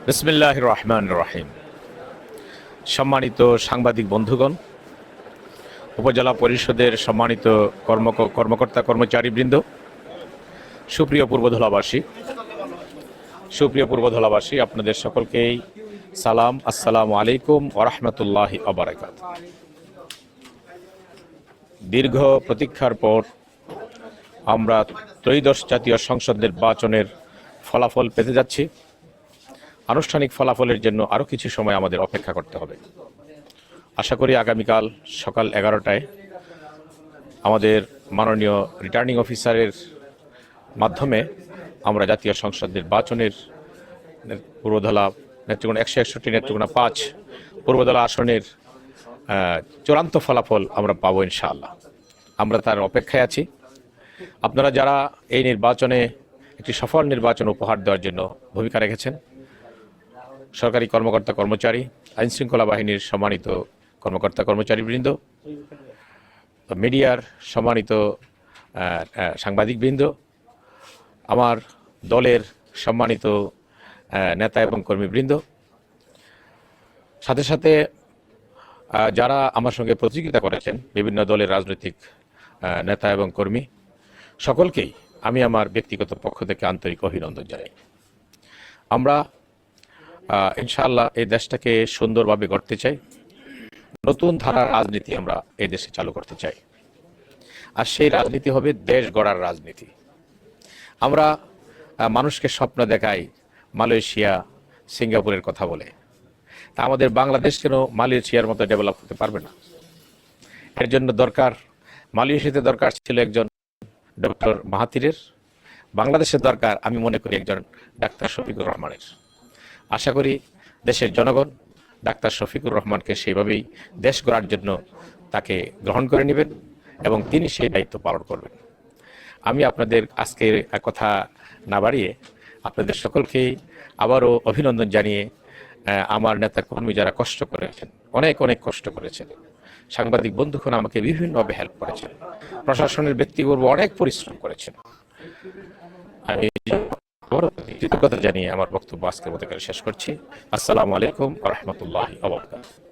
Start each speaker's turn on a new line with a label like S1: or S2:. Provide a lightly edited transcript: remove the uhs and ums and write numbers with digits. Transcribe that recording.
S1: বিসমিল্লাহির রহমানির রহিম। সম্মানিত সাংবাদিক বন্ধুগণ, উপজেলা পরিষদের সম্মানিত কর্মকর্তা কর্মচারীবৃন্দ, সুপ্রিয় পূর্বধলাবাসী, আপনাদের সকলকেই সালাম, আসসালামু আলাইকুম ওয়া রাহমাতুল্লাহি ওয়া বারাকাতুহু। দীর্ঘ প্রতীক্ষার পর আমরা ত্রয়োদশ জাতীয় সংসদ নির্বাচনের ফলাফল পেতে যাচ্ছি। আনুষ্ঠানিক ফলাফলের জন্য আরও কিছু সময় আমাদের অপেক্ষা করতে হবে। আশা করি আগামীকাল সকাল 11টায় আমাদের মাননীয় রিটার্নিং অফিসারের মাধ্যমে আমরা জাতীয় সংসদ নির্বাচনের পূর্বধলা নেত্রকোনা 161, নেত্রকোনা 5 পূর্বধলা আসনের চূড়ান্ত ফলাফল আমরা পাবো ইনশাআল্লাহ। আমরা তার অপেক্ষায় আছি। আপনারা যারা এই নির্বাচনে একটি সফল নির্বাচন উপহার দেওয়ার জন্য ভূমিকা রেখেছেন, সরকারি কর্মকর্তা কর্মচারী, আইনশৃঙ্খলা বাহিনীর সম্মানিত কর্মকর্তা কর্মচারীবৃন্দ, মিডিয়ার সম্মানিত সাংবাদিকবৃন্দ, আমার দলের সম্মানিত নেতা এবং কর্মীবৃন্দ, সাথে সাথে যারা আমার সঙ্গে প্রতিযোগিতা করেছেন বিভিন্ন দলের রাজনৈতিক নেতা এবং কর্মী, সকলকেই আমি আমার ব্যক্তিগত পক্ষ থেকে আন্তরিক অভিনন্দন জানাই। আমরা ইনশাআল্লাহ এই দেশটাকে সুন্দরভাবে গড়তে চাই। নতুন ধারার রাজনীতি আমরা এই দেশে চালু করতে চাই, আর সেই রাজনীতি হবে দেশ গড়ার রাজনীতি। আমরা মানুষকে স্বপ্ন দেখাই মালয়েশিয়া, সিঙ্গাপুরের কথা বলে, তা আমাদের বাংলাদেশ কেন মালয়েশিয়ার মতো ডেভেলপ হতে পারবে না? এর জন্য দরকার, মালয়েশিয়াতে দরকার ছিল একজন ডক্টর মাহাথিরের, বাংলাদেশের দরকার আমি মনে করি একজন ডাক্তার শফিকুর রহমানের। আশা করি দেশের জনগণ ডাক্তার শফিকুর রহমানকে সেইভাবেই দেশ গড়ার জন্য তাকে গ্রহণ করে নেবেন এবং তিনি সেই দায়িত্ব পালন করবেন। আমি আপনাদের আজকের কথা না বাড়িয়ে আপনাদের সকলকেই আবারও অভিনন্দন জানিয়ে, আমার নেতা কর্মী যারা কষ্ট করেছেন, অনেক কষ্ট করেছেন, সাংবাদিক বন্ধুগণ আমাকে বিভিন্নভাবে হেল্প করেছেন, প্রশাসনের ব্যক্তিবর্গ অনেক পরিশ্রম করেছেন, আমি কৃতজ্ঞতা জানিয়ে আমার বক্তব্য আজকের মতো শেষ করছি। আসসালামু আলাইকুম ওয়া রাহমাতুল্লাহি ওয়া বারাকাতুহু।